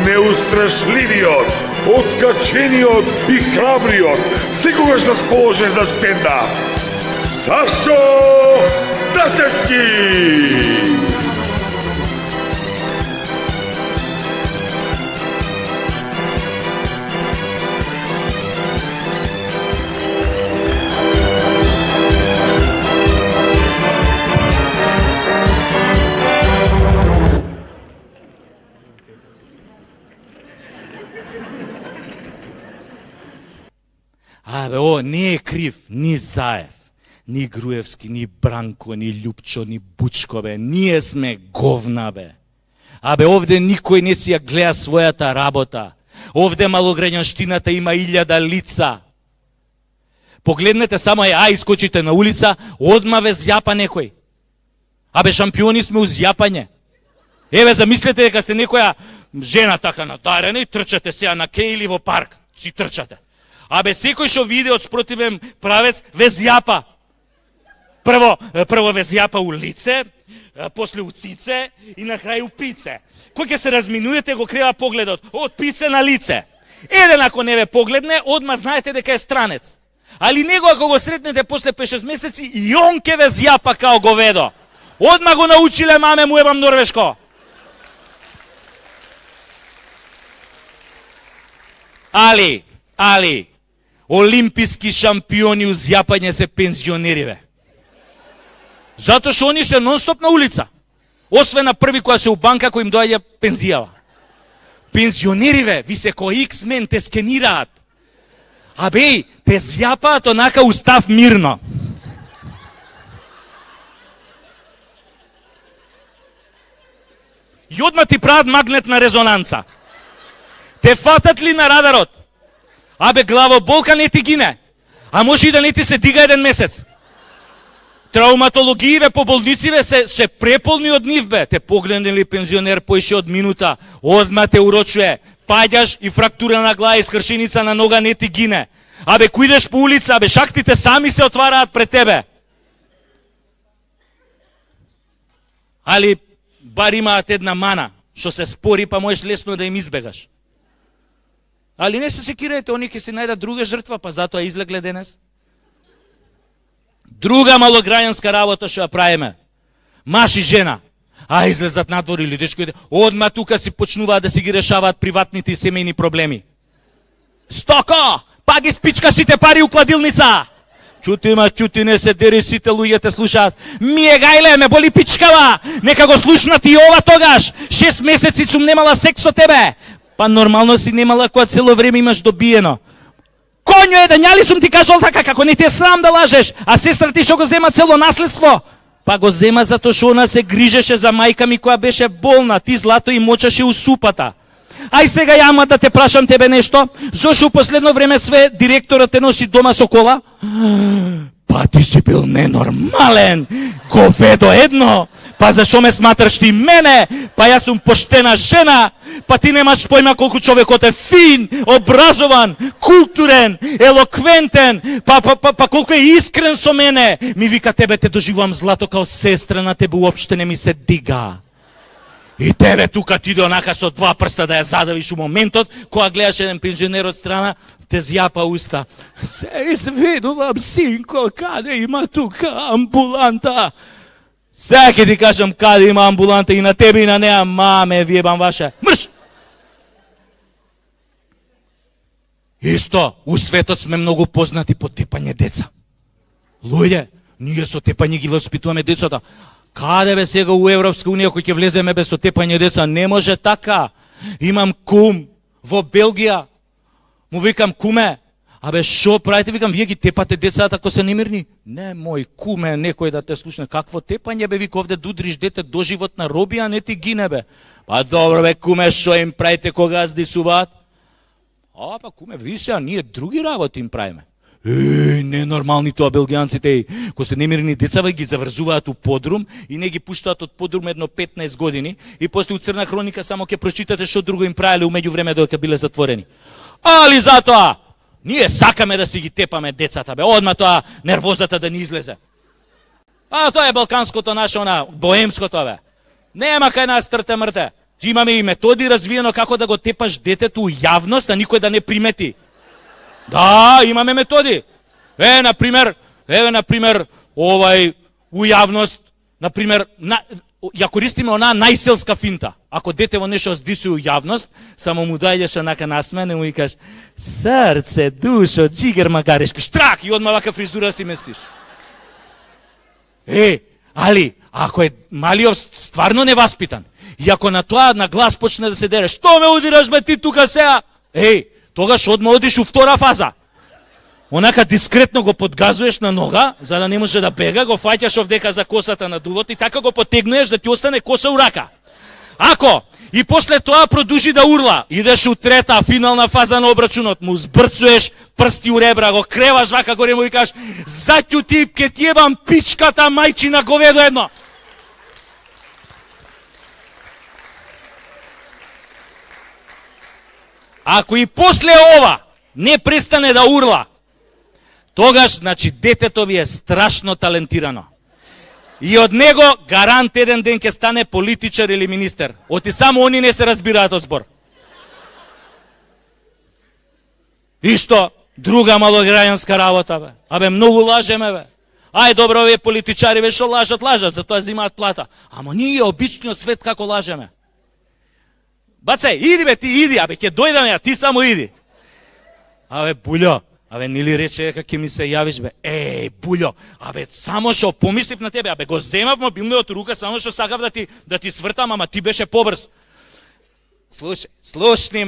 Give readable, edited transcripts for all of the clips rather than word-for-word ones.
неустрашливиот, откачениот и храбриот, секогаш расположен за стендап. Сашо Тасевски! Не е крив ни Заев, ни Груевски, ни Бранко, ни Љупчо, ни Бучко, бе. Ние сме говна, бе. Овде никој не си ја гледа својата работа. Овде малограѓанштината има 1000 лица. Погледнете само искочите на улица, одма ве зјапа некој. Шампиони сме уз јапање. Замислете дека сте некоја жена така надарена и трчате сега на кеј или во парк. Си трчате. Секој што види од спротивен правец ве зјапа. Прво ве зјапа у лице, после у цице и на крај у пице. Кој ќе се разминуете, го крива погледот од пице на лице. Еден ако не ве погледне, одма знаете дека е странец. Али него ако го сретнете после 5-6 месеци, и он ќе ве зјапа као говедо. Одма го научиле маме му ебам норвешко. Али, олимписки шампиони уз јапање се пензионери, бе. Затоа што они се нон-стоп на улица. Освен на први која се у банка, кој им доаѓа пензијава. Пензионери, бе, ви се кој X-мен те скенираат. Те зјапаат онака устав мирно. И одма ти прават магнетна резонанца. Те фатат ли на радарот? Главоболка не ти гине. Може и да не ти се дига еден месец. Травматологииве по болнициве се преполни од нив, бе. Те погледне ли пензионер поише од минута, одма те урочуе. Паѓаш и фрактура на глава и скршеница на нога не ти гине. Кој идеш по улица, шахтите сами се отвараат пред тебе. Али бар имаат една мана, што се спори, па можеш лесно да им избегаш. Али не се секирајте, они ќе си најдат друга жртва, па затоа излегле денес. Друга малограѓанска работа што ја правиме. Маж и жена. Излезат надвор или дечките, одма тука си почнуваат да си ги решаваат приватните и семејни проблеми. Стоко! Па ги спичка сите пари у кладилница! Чути, не се дери, сите луѓето слушаат. Гајле, ме боли пичкава! Нека го слушнат и ова тогаш! 6 месеци сум немала секс со тебе! Па нормално си немала кога цело време имаш добиено. Конјо е, да няли сум ти кажал така, како не ти е срам да лажеш, а сестра ти што го зема цело наследство. Па го зема затоа што она се грижеше за мајка ми која беше болна, ти злато и мочаше у супата. Сега јама да те прашам тебе нешто, зошто у последно време све директорот те носи дома со кола? Па ти си бил ненормален, говедо едно. Па зашо ме сматраш ти мене? Па јас сум поштена жена. Па ти немаш појма колку човекот е фин, образован, културен, елоквентен, па колку е искрен со мене. Ми вика, тебе те доживувам злато као сестра, на тебе уопште не ми се дига. И тебе тука ти онака со 2 прста да ја задавиш у моментот, кога гледаш еден пензионер од страна, те зјапа уста. Се извинувам, синко, каде има тука амбуланта? Сега ќе ти кажам каде има амбуланта и на тебе и на неа, маме, ви ебам ваше. Мрш! Исто, у светот сме многу познати по тепање деца. Луѓе, ние со тепање ги воспитуваме децата. Каде бе сега у Европска унија кој ќе влеземе без со тепање деца? Не може така. Имам кум во Белгија. Му викам, куме, шо правите? Викам, вие ги тепате децата ако се немирни? Не, мој куме, некој да те слушне. Какво тепање бе, вика, овде дудриш дете до животна робија, не ти гине бе. Па добро бе, куме, шо им правите кога здисуваат? Па куме, више, ние други работи им правиме. Ненормални тоа белгијанците, кои се немирни децава ги заврзуваат у подрум и не ги пуштаат од подрум едно 15 години и после у Црна хроника само ќе прочитате што друго им правеле умеѓу време додека биле затворени. Али затоа ние сакаме да си ги тепаме децата, бе, одма тоа нервозата да ни излезе. Тоа е балканското наше, богемското, бе. Нема кај нас трте мрте. Имаме и методи развиено како да го тепаш детето у јавност, а никој да не примети. Да, имаме методи. Например, у јавност, например, ја користиме онаа најселска финта. Ако детево нешто здиси у јавност, само му доаѓаш онака насмеен и му викаш срце, душо, джигер магарешки, штрак, и одма вака фризура си местиш. Али, ако е малиов стварно неваспитан, и ако на тоа на глас почне да се дере, што ме удираш бе ти тука сега? Тогаш одма одиш у втора фаза. Онака дискретно го подгазуеш на нога, за да не може да бега, го фаќаш овдека за косата на дувот и така го потегнуеш да ти остане коса у рака. Ако и после тоа продужи да урла, идеш у трета финална фаза на обрачунот, му збрцуеш прсти у ребра, го креваш вака горе му викаш заќу ти ке ти ебам пичката мајчина говедо едно. Ако и после ова не престане да урла, тогаш, значи, детето ви е страшно талентирано. И од него гарант еден ден ќе стане политичар или министер. Оти само они не се разбираат од збор. И што? Друга малограѓанска работа, бе. Абе, многу лажеме, бе. Ај, добро, овие политичари, бе, што лажат, затоа зимаат плата. Ама ние, обичниот свет, како лажеме. Бацај, иди, бе, ти иди, абе, ќе дојдаме, а ти само иди. Абе, Булјо, абе, нели рече дека ќе ми се јавиш, бе? Булјо, абе, само што помислив на тебе, абе, го земав мобилниот рука, само што сакав да ти свртам, ама ти беше побрз. Слушни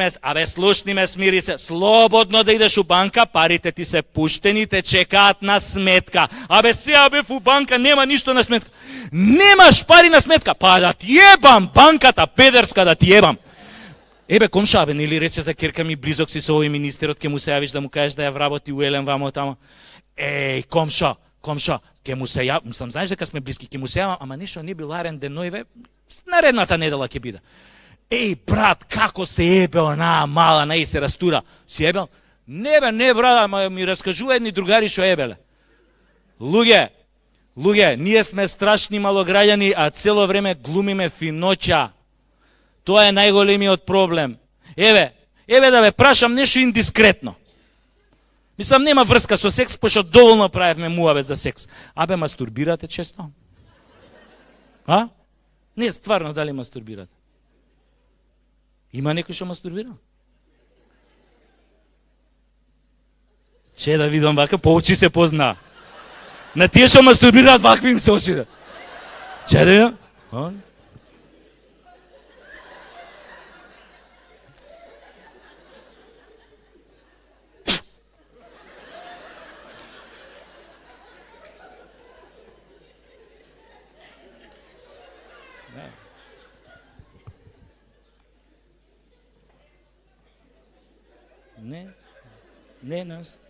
ме, смири се, слободно да идеш у банка, парите ти се пуштени, те чекаат на сметка. Абе, сега бев у банка, нема ништо на сметка. Немаш пари на сметка, па да ти ебам банката, педерска да ти ебам. Бе, комша, бе, нели рече за керка ми близок си со овој министерот, ке му се јавиш да му кажеш да ја вработи уелен вамо тамо. Комша, ке му се јавам, мислам, знаеш дека сме близки, ке му се јавам, ама нешто не бил арен денојве, наредната недела ќе биде. Брат, како се ебе онаа мала, нај се растура. Си ебел? Не бе, не брат, ама ми раскажува едни другари што ебеле. Луѓе, ние сме страшни малограѓани, а цело време глумиме финоќа. Тоа е најголемиот проблем. Еве да ве прашам нешто индискретно. Мислам, нема врска со секс, пошто доволно правевме муавет за секс. Абе, мастурбирате често? Не, стварно, дали мастурбирате? Има некој што мастурбира? Че да видам вака, по очи се позна. На тие што мастурбираат вакви им се очи. Че да видам?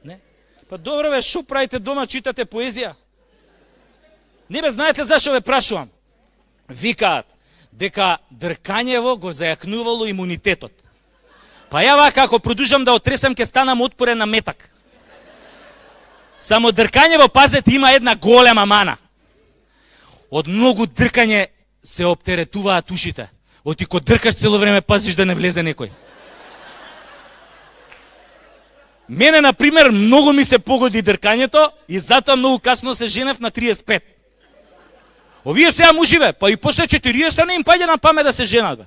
Не. Па добро бе, шо правите дома, читате поезија? Не бе, знаете зашо ве прашувам? Викаат дека дркањево го зајакнувало имунитетот. Па ја вака, ако продужам да отресам, ке станам отпорен на метак. Само дркањево, пазете, има една голема мана. Од многу дркање се оптеретуваат ушите. Оти ко дркаш цело време, пазиш да не влезе некој. Мене, например, многу ми се погоди дркањето и затоа многу касно се женев на 35. Овие сега муживе, па и после 40 не им паѓа на памет да се женат, бе.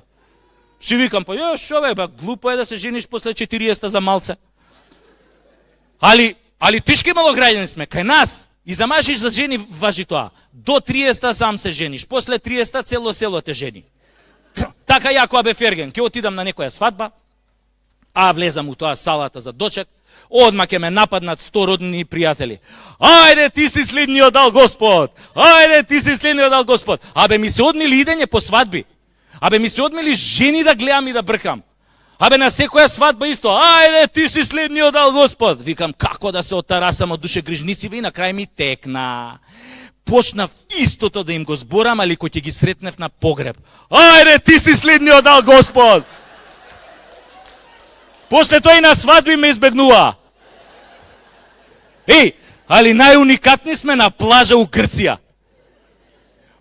Си викам, па шо бе, глупо е да се жениш после 40 за малце. Али тишки малограѓани сме, кај нас, и за мажи и за жени важи тоа. До 30 сам се жениш, после 30 цело село те жени. Така ја која бе Ферген, ќе отидам на некоја свадба, влезам у тоа салата за дочек, одма ќе ме нападнат 100 родни пријатели. Ајде, ти си следниот дал Господ! Абе, ми се одмили идење по свадби. Абе, ми се одмили жени да гледам и да бркам. Абе, на секоја свадба исто. Ајде, ти си следниот дал Господ! Викам, како да се отарасам од душегрижници, и на крај ми текна. Почнав истото да им го зборам, али кој ќе ги сретнев на погреб. Ајде, ти си следниот дал Господ! После тоа и на свадби ме избегнува. Али најуникатни сме на плажа у Грција.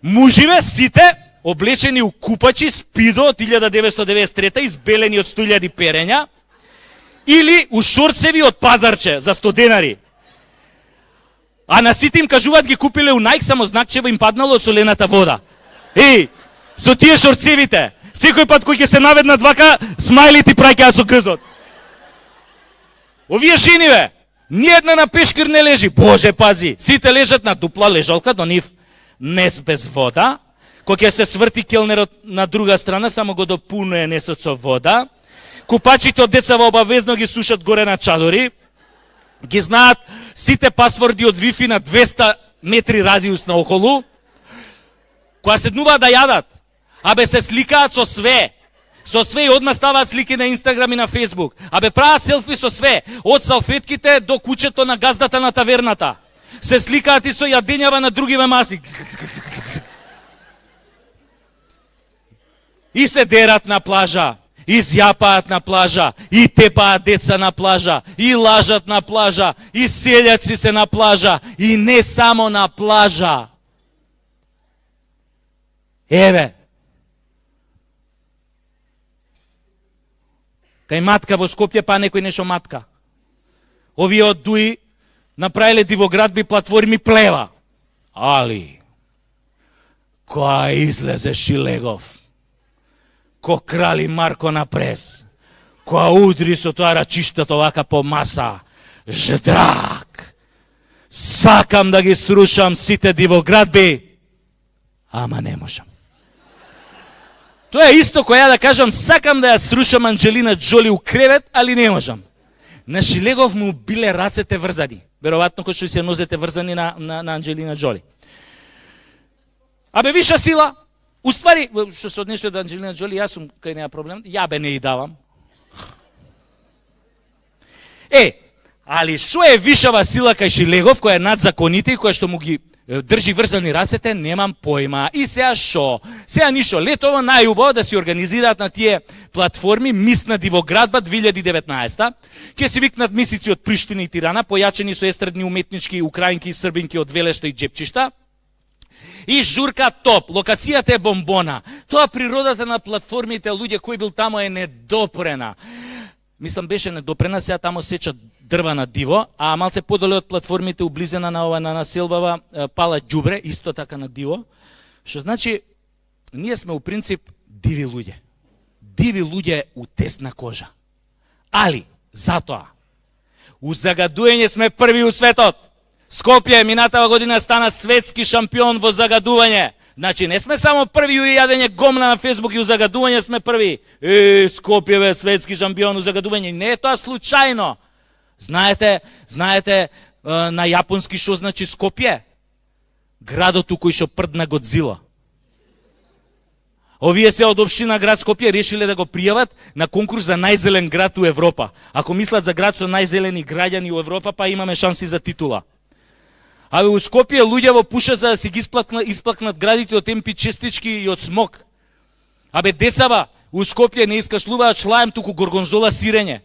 Муживе сите облечени у купачи спидо од 1993 избелени од 100.000 перења, или у шорцеви од пазарче за 100 денари. А на сите им кажуваат ги купиле у Nike, само знакчево им паднало од солената вода. Еј, со тие шорцевите, секој пат кој ќе се наведнат вака, смајли ти праќаат со гзот. Овие жени, бе, ниедна на пешкир не лежи. Боже, пази, сите лежат на дупла лежалка до нив, нес без вода. Кој ќе се сврти келнерот на друга страна, само го допунуе несот со вода. Купачите од децава обавезно ги сушат горе на чадори. Ги знаат сите пасворди од Wi-Fi на 200 метри радиус наоколу. Кога седнуваат да јадат, абе се сликаат со све. Со све и одма ставаат слики на Инстаграм и на Фейсбук. Абе прават селфи со све, од салфетките до кучето на газдата на таверната. Се сликаат и со јадењава на другиве маси. И се дерат на плажа, и зјапаат на плажа, и тепаат деца на плажа, и лажат на плажа, и селјаци се на плажа, и не само на плажа. Еве, кај матка во Скопје, па некој нешо матка. Овие од Дуи направиле дивоградби платформи плева. Али, која излезе Шилегов, ко крали Марко на прес, која удри со тоа рачиштето вака по маса, ждрак. Сакам да ги срушам сите дивоградби, ама не можам. Тоа е исто која да кажам, сакам да ја срушам Анџелина Џоли у кревет, али не можам. На Шилегов му биле рацете врзани. Веројатно кој што се нозете врзани на Анџелина Џоли. Абе виша сила, уствари, што се однесува до Анџелина Џоли, јас сум кај неа проблем, ја бе не и давам. Али што е вишава сила кај Шилегов, која е над законите и која што му ги држи врзани рацете, немам појма. И сега шо? Сега нишо. Летово најубаво да се организираат на тие платформи мисна дивоградба 2019. Ке се викнат мисици од Приштина и Тирана, појачени со естрадни уметнички украинки и србинки од Велешта и Џепчишта. И журка топ. Локацијата е бомбона. Тоа природата на платформите, луѓе кои бил тамо е недопрена. Мислам беше недопрена, сега тамо сечат дрва на диво, а малце подоле од платформите ублизена на ова на населбава пала ѓубре, исто така на диво. Што значи, ние сме у принцип диви луѓе. Диви луѓе у тесна кожа. Али, затоа, у загадување сме први у светот. Скопје минатава година стана светски шампион во загадување. Значи, не сме само први у јадење гомна на Фейсбук и у загадување сме први. Скопје бе светски шампион у загадување. Не е тоа случајно. Знаете на јапонски што значи Скопје? Градот у кој што прдна Годзила. Овие се од општина град Скопје решиле да го пријават на конкурс за најзелен град у Европа. Ако мислат за град со најзелени граѓани у Европа, па имаме шанси за титула. Абе у Скопје луѓе пушат за да си ги исплакнат градите од темпи честички и од смог. Абе децава у Скопје не искашлуваат шлаем, туку горгонзола сирење.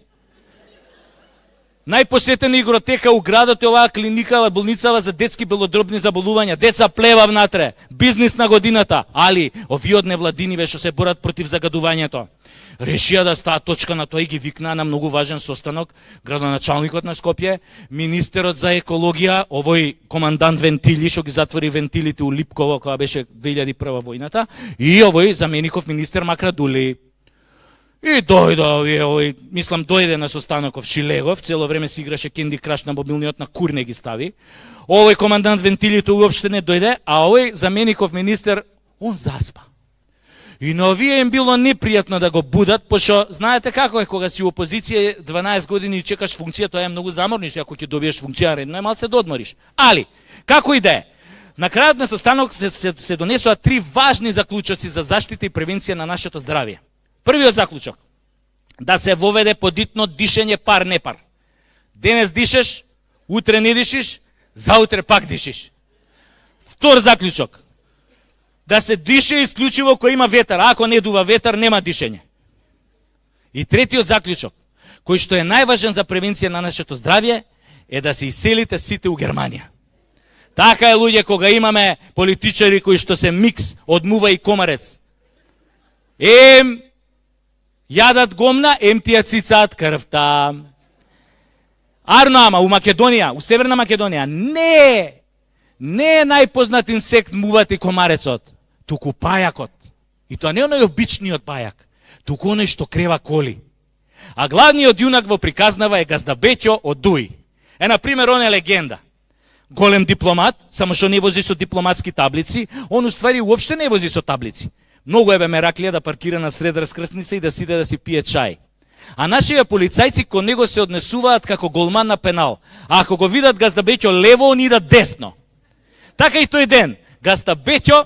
Најпосетена игротека у градот е оваа клиникава, болницава за детски белодробни заболувања. Деца плева внатре, бизнис на годината, али овие од невладиниве што се борат против загадувањето решија да стават точка на тоа и ги викнаа на многу важен состанок градоначалникот на Скопје, министерот за екологија, овој командант Вентили што ги затвори вентилите у Липково кога беше 2001 војната, и овој замеников министер Макрадули. И дојде мислам дојде на состаноков Шилегов, цело време си играше Candy Crush на мобилниот, на кур не ги стави. Овој командант Вентилито уопште не дојде, а овој замеников министер, он заспа. И на овие им било непријатно да го будат, пошто знаете како е кога си у опозиција 12 години и чекаш функција, тоа е многу заморниш, ако ќе добиеш функција редно е малце да одмориш. Али, како и да е, на крајот на состанок се донесоа 3 важни заклучоци за заштита и превенција на нашето здравје. Првиот заклучок, да се воведе подитно дишење пар-непар. Денес дишеш, утре не дишиш, заутре пак дишиш. Втор заклучок, да се дише исклучиво кој има ветар, а ако не дува ветар, нема дишење. И третиот заклучок, кој што е најважен за превенција на нашето здравје, е да се иселите сите у Германија. Така е, луѓе, кога имаме политичари кои што се микс од мува и комарец. Ем јадат гомна, ем тија цицаат крвта. Арно, ама, у Македонија, у Северна Македонија, не е најпознат инсект муват и комарецот, туку пајакот. И тоа не е оној обичниот пајак, туку оној што крева коли. А главниот јунак во приказнава е Газда Беќо од Дуј. Например, он е легенда. Голем дипломат, само што не вози со дипломатски таблици, он уствари уопште не вози со таблици. Многу ебе мераклија да паркира на сред раскрсница и да сиде да си пие чај. А нашите полицајци кон него се однесуваат како голман на пенал. А ако го видат Газда Беќо лево, он идат десно. Така и тој ден, Газда Беќо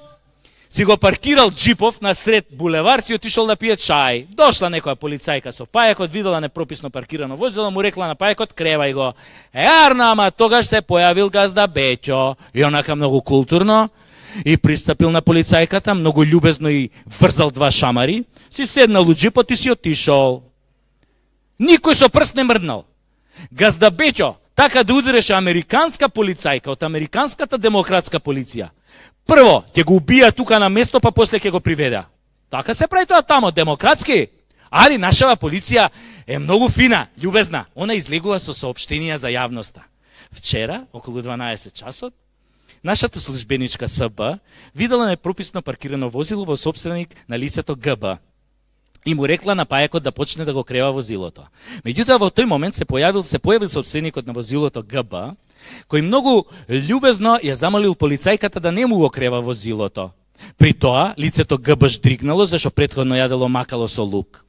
си го паркирал джипов на сред булевар, си отишол да пие чај. Дошла некоја полицајка со пајакот, видела непрописно паркирано возило, му рекла на пајакот, кревај го. Арна, ама тогаш се појавил Газда Беќо. И онака многу културно, и пристапил на полицајката, многу љубезно и врзал два шамари, си седнал у джипот и си отишол. Никој со прст не мрднал. Газда Беќо така да удреше американска полицајка од американската демократска полиција. Прво, ќе го убија тука на место, па после ќе го приведа. Така се прави тоа тамо, демократски. Али нашава полиција е многу фина, љубезна. Она излегува со соопштенија за јавноста. Вчера, околу 12 часот, нашата службеничка СБ видела непрописно паркирано возило во сопственик на лицето ГБ. И му рекла на пајакот да почне да го крева возилото. Меѓутоа во тој момент се појавил собственикот на возилото ГБ, кој многу љубезно ја замолил полицајката да не му го крева возилото. При тоа лицето ГБ ждригнало зашто претходно јадело макало со лук.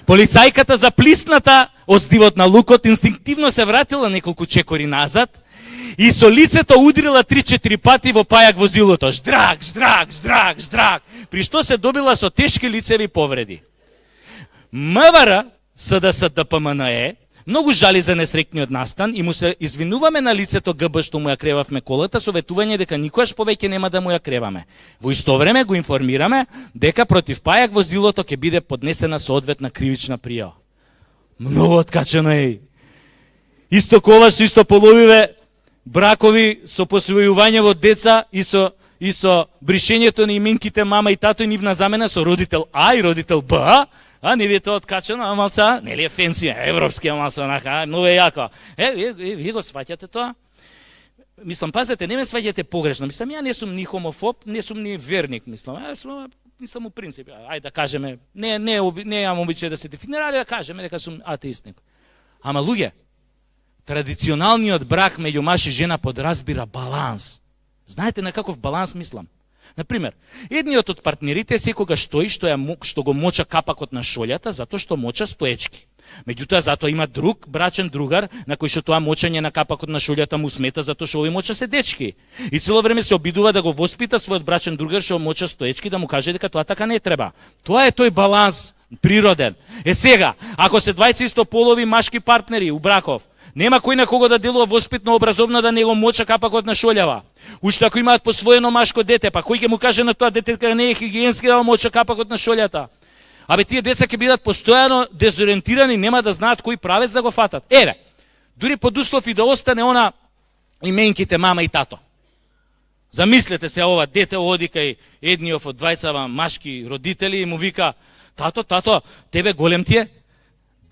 Полицајката заплисната од здивот на лукот инстинктивно се вратила неколку чекори назад и со лицето удрила 3-4 пати во пајак возилото. Ждрак, ждрак, ждрак, ждрак. При што се добила со тешки лицеви повреди. МВР, СДС ДПМНЕ, многу жали за несрекниот настан и му се извинуваме на лицето ГБ што му ја кревавме колата, советување дека никогаш повеќе нема да му ја креваме. Во исто време го информираме дека против пајак возилото ќе биде поднесена соодветна кривична пријава. Многу откачено е. Исто кова со исто половиве бракови со посвојување во деца и со бришењето на именките мама и тато и нивна замена со родител А и родител Б. А не ви е тоа откачено, а малца, нели е фенси, европски малца, онака, многу е јако. Вие го сваќате тоа? Мислам, пазете, не ме сваќате погрешно. Мислам, ја не сум ни хомофоб, не сум ни верник, мислам. Мислам у принцип, ајде да кажеме, не имам обичај да се дефинира, али да кажеме дека сум атеистник. Ама луѓе, традиционалниот брак меѓу маж и жена подразбира баланс. Знаете на каков баланс мислам? Например, едниот од партнерите секогаш стои што го моча капакот на шолјата затоа што моча стоечки. Меѓутоа затоа има друг брачен другар на кој што тоа мочање на капакот на шолјата му смета затоа што овој моча седечки. И цело време се обидува да го воспита својот брачен другар што моча стоечки да му каже дека тоа така не треба. Тоа е тој баланс природен. Сега, ако се двајца истополови машки партнери у браков, нема кој на кого да делува воспитно образовно да не го моча капакот на шолјава. Уште ако имаат посвоено машко дете, па кој ќе му каже на тоа дете дека не е хигиенски да моча капакот на шолјата? Абе тие деца ќе бидат постојано дезориентирани, нема да знаат кој правец да го фатат. Еве, дури под услов и да остане она именките мама и тато. Замислете се ова дете оди кај едниот од двајцава машки родители и му вика: "Тато, тебе голем ти е?"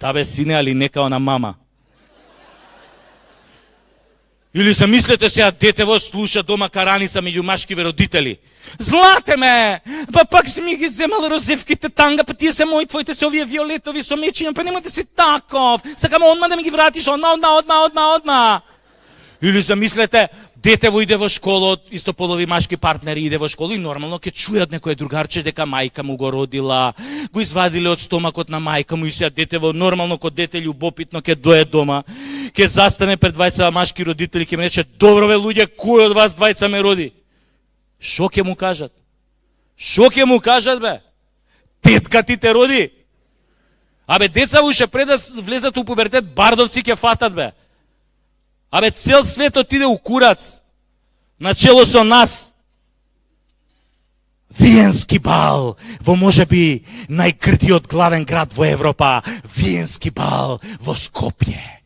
"Да бе сине, али нека она мама." Или замислете сега детево слуша дома караница меѓу машкиве родители. "Злате ме, па пак си ми ги земал розевките танга, па тие се мои, твоите се овие виолетови со мечиња, па нема да си таков. Сакам одма да ми ги вратиш, одма. Или замислете, детево иде во школа од истополови машки партнери, иде во школа и нормално ќе чујат некој другарче дека мајка му го родила, го извадиле од стомакот на мајка му и сега детево нормално кod дете љубопитно ќе дое дома, ќе застане пред двајца машки родители, ќе ме рече: "Добро бе луѓе, кој од вас двајца ме роди?" Шо ќе му кажат? Бе? Тетка ти те роди? Абе деца уште пред да влезат у пубертет бардовци ќе фатат бе. Абе цел светот иде у курац, начело со нас. Виенски бал во можеби најгрдиот главен град во Европа, Виенски бал во Скопје.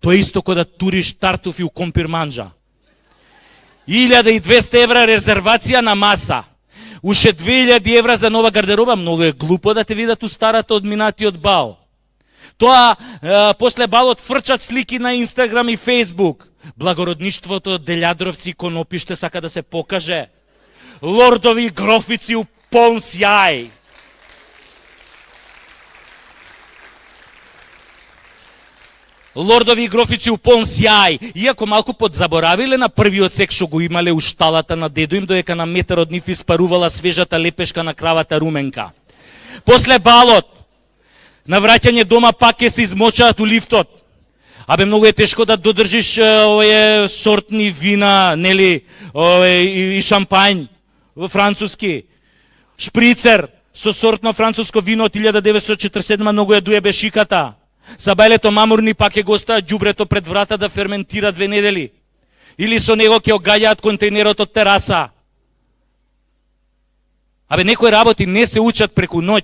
Тоа е исто кога да туриш тартуфи у Компирманџа. 1200 евра резервација на маса. Уште 2000 евра за нова гардероба. Многу е глупо да те видат устарата од минатиот бал. Тоа, после балот фрчат слики на Инстаграм и Фейсбук. Благородништвото од Делјадровци и Конопиште сака да се покаже. Лордови и грофици у полн сјај. Лордови и грофици у полн сјај. Иако малку подзаборавиле на првиот сек што го имале у шталата на дедо им, доека на метар од нив испарувала свежата лепешка на кравата Руменка. После балот, на враќање дома пак ќе се измочаат у лифтот. Абе, многу е тешко да додржиш овие сортни вина, нели, и шампањ француски. Шприцер со сортно француско вино од 1947 многу ја дуебе шиката. Сабајлето мамурни пак ќе го остават ѓубрето пред врата да ферментира 2 недели. Или со него ќе огаѓаат контейнерот од тераса. Абе, некои работи не се учат преку ноќ.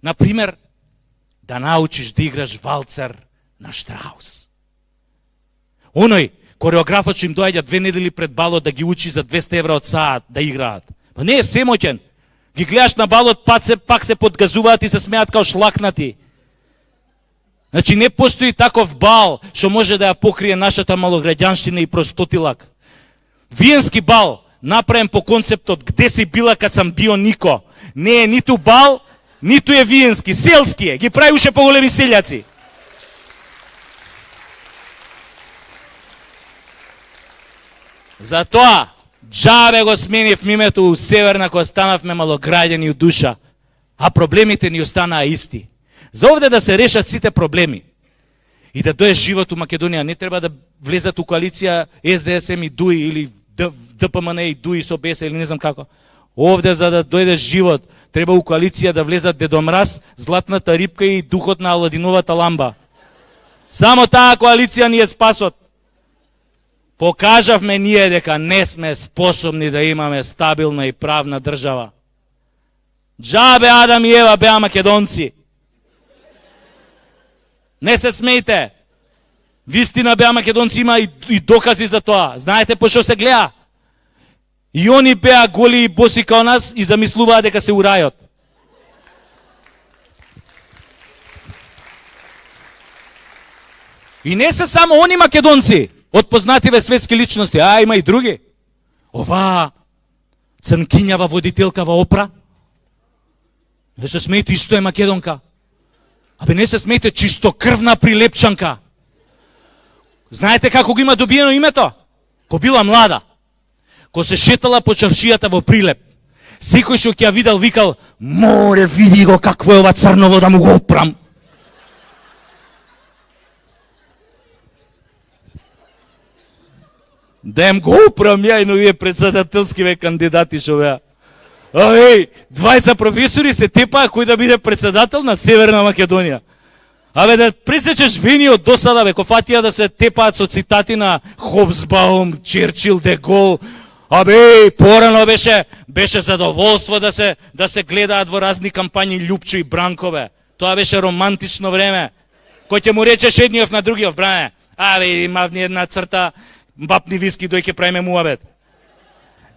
Например, да научиш да играш валцер на Штраус. Оној, кореографот што им доаѓа 2 недели пред балот да ги учи за 200 евра од саат да играат. Па не е семоќен. Ги гледаш на балот, пак се подгазуваат и се смеат као шлакнати. Значи не постои таков бал што може да ја покрие нашата малограѓанштина и простотилак. Виенски бал, направен по концептот "Где си била кад сам био Нико", не е ниту бал, ниту е виенски, селски е, ги прави уште поголеми селјаци. Затоа, џабе го сменив името у Северна, кога станавме малограѓани у душа, а проблемите ни останаа исти. За овде да се решат сите проблеми и да дое живот у Македонија, не треба да влезат у коалиција СДСМ и ДУИ или ДПМН и ДУИ со БЕС или не знам како. Овде за да дојде живот, треба у коалиција да влезат Дедо Мраз, Златната рибка и духот на Аладиновата ламба. Само таа коалиција ни е спасот. Покажавме ние дека не сме способни да имаме стабилна и правна држава. Џабе Адам и Ева беа македонци. Не се смејте. Вистина беа македонци, има и докази за тоа. Знаете по што се гледа? И они беа голи и боси као нас и замислуваа дека се у рајот. И не се само они македонци, од познативе светски личности, а има и други. Оваа црнкињава водителка во Опра. Не се смејте, исто е македонка. Абе не се смејте, чистокрвна прилепчанка. Знаете како го има добиено името? Ко била млада. Ко се шетала по чаршијата во Прилеп. Секој што ќе ја видел викал: "Море, види го какво е ова црново да му го опрам." Да им го опрам ја и новие председателскиве кандидати што беа. Ај, 20 професори се тепаа кој да биде председател на Северна Македонија. Абе да пресечеш вини од досада, бе, ко фатија да се тепаат со цитати на Хобсбаум, Черчил, Де Гол. Абе, порано беше задоволство да се гледаат во разни кампањи Љупчо и Бранкове. Тоа беше романтично време. Кој ќе му речеш едниот на другиот, бране, абе, имавни една црта, вапни виски, дој ќе правиме муабет.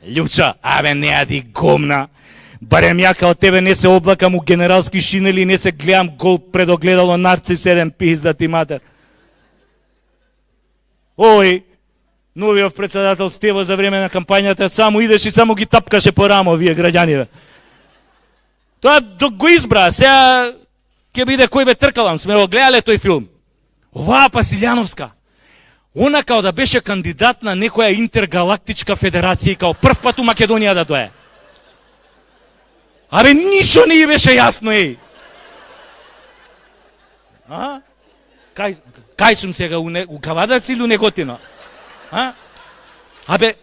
Љупчо, абе, не ади гомна. Барем ја као тебе не се облакам у генералски шинели и не се гледам гол пред огледало Нарци 7 пизда ти матер. Ој, новиот председател Стево за време на кампањата само идеш и само ги тапкаше по рамо вие граѓаниве. Тоа го избра, сега ќе биде кој ве тркалам, сме го гледале тој филм. Оваа Пасилјановска, она као да беше кандидат на некоја интергалактичка федерација и као прв пат у Македонија да дое. Абе, ништо не беше јасно, еј. А? Кај сум сега, у Кавадарци или у Неготино? А? Абе,